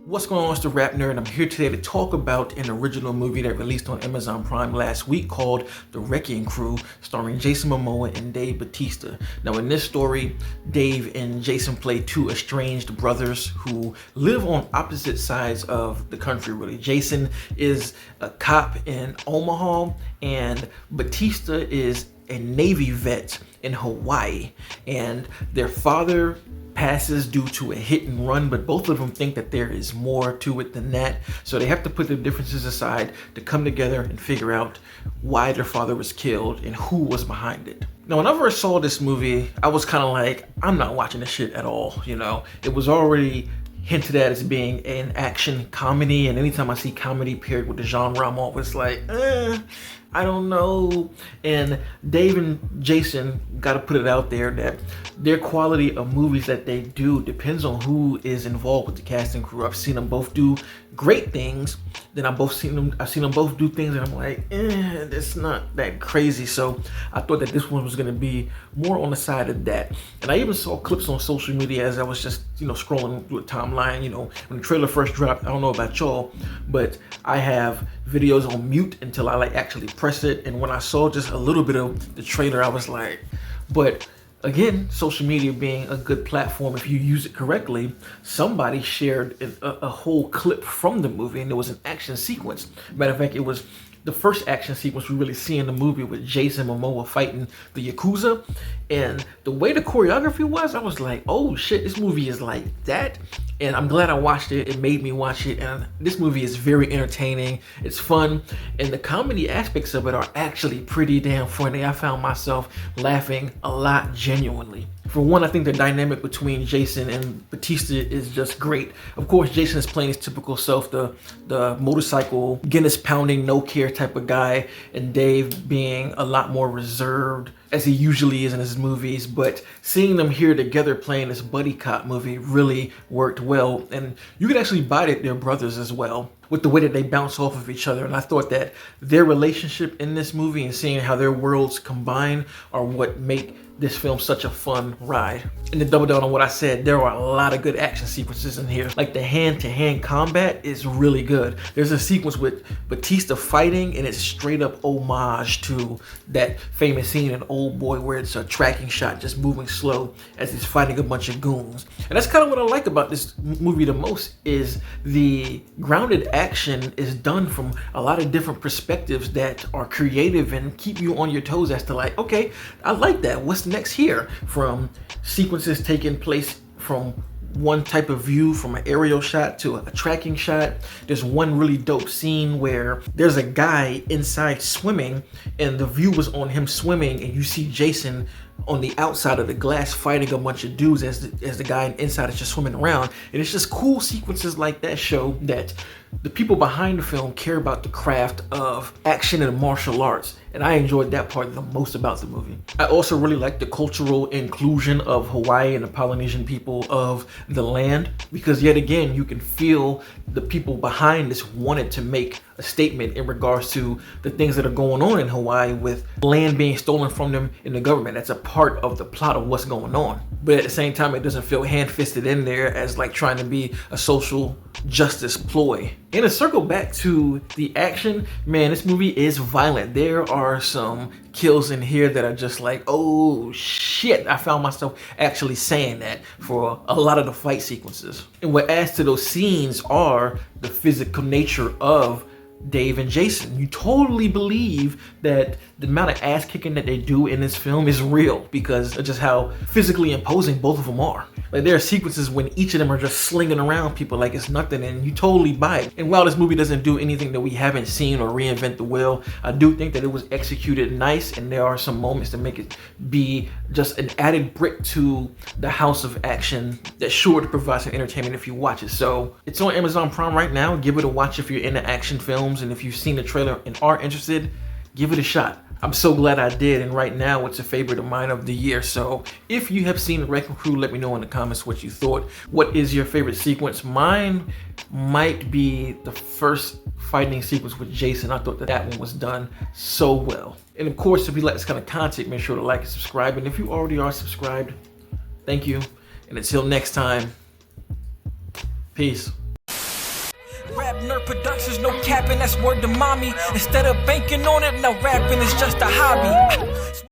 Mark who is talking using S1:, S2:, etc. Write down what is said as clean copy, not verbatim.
S1: What's going on? It's the RapNerd, and I'm here today to talk about an original movie that released on Amazon Prime last week called The Wrecking Crew, starring Jason Momoa and Dave Bautista. Now, in this story, Dave and Jason play two estranged brothers who live on opposite sides of the country, really. Jason is a cop in Omaha, and Bautista is a Navy vet in Hawaii, and their father passes due to a hit and run, but both of them think that there is more to it than that. So they have to put their differences aside to come together and figure out why their father was killed and who was behind it. Now, whenever I saw this movie, I was kind of like, I'm not watching this shit at all, you know? It was already hinted at as being an action comedy, and anytime I see comedy paired with the genre, I'm always like, I don't know. And Dave and Jason got to put it out there that their quality of movies that they do depends on who is involved with the cast and crew. I've seen them both do great things, then I've seen them both do things and I'm like, it's not that crazy. So I thought that this one was going to be more on the side of that. And I even saw clips on social media as I was just, scrolling through the timeline. When the trailer first dropped, I don't know about y'all, but I have videos on mute until I actually press it. And when I saw just a little bit of the trailer, I was like, but again, social media being a good platform, if you use it correctly, somebody shared a whole clip from the movie, and there was an action sequence. Matter of fact, it was the first action sequence we really see in the movie with Jason Momoa fighting the Yakuza. And the way the choreography was, I was like, oh shit, this movie is like that. And I'm glad I watched it. It made me watch it. And this movie is very entertaining. It's fun. And the comedy aspects of it are actually pretty damn funny. I found myself laughing a lot genuinely. For one, I think the dynamic between Jason and Bautista is just great. Of course, Jason is playing his typical self, the motorcycle, Guinness pounding, no care type of guy, and Dave being a lot more reserved, as he usually is in his movies. But seeing them here together playing this buddy cop movie really worked well. And you could actually buy that they're brothers as well, with the way that they bounce off of each other. And I thought that their relationship in this movie and seeing how their worlds combine are what make this film such a fun ride. And to double down on what I said, there are a lot of good action sequences in here. Like the hand-to-hand combat is really good. There's a sequence with Bautista fighting, and it's straight up homage to that famous scene in Old Boy where it's a tracking shot just moving slow as he's fighting a bunch of goons. And that's kind of what I like about this movie the most, is the grounded action is done from a lot of different perspectives that are creative and keep you on your toes as to like, okay, I like that. What's next here? From sequences taking place from one type of view, from an aerial shot to a tracking shot. There's one really dope scene where there's a guy inside swimming and the view was on him swimming, and you see Jason on the outside of the glass fighting a bunch of dudes as the guy inside is just swimming around. And it's just cool sequences like that show that the people behind the film care about the craft of action and martial arts. And I enjoyed that part the most about the movie. I also really like the cultural inclusion of Hawaii and the Polynesian people of the land, because yet again, you can feel the people behind this wanted to make a statement in regards to the things that are going on in Hawaii with land being stolen from them in the government. That's a part of the plot of what's going on. But at the same time, it doesn't feel hand-fisted in there as like trying to be a social justice ploy. And to circle back to the action, man, this movie is violent. There are some kills in here that are just like, oh shit. I found myself actually saying that for a lot of the fight sequences. And what adds to those scenes are the physical nature of Dave and Jason. You totally believe that the amount of ass kicking that they do in this film is real because of just how physically imposing both of them are. Like, there are sequences when each of them are just slinging around people like it's nothing, and you totally buy it. And while this movie doesn't do anything that we haven't seen or reinvent the wheel, I do think that it was executed nice, and there are some moments that make it be just an added brick to the house of action that's sure to provide some entertainment if you watch it. So it's on Amazon Prime right now. Give it a watch if you're into action films, and if you've seen the trailer and are interested, give it a shot. I'm so glad I did, and right now it's a favorite of mine of the year. So if you have seen The Wrecking Crew, let me know in the comments what you thought. What is your favorite sequence? Mine might be the first fighting sequence with Jason. I thought that one was done so well. And of course, if you like this kind of content, make sure to like and subscribe. And if you already are subscribed, thank you. And until next time, peace. RapNerd Productions, no capping, that's word to mommy. Instead of banking on it, now rapping is just a hobby.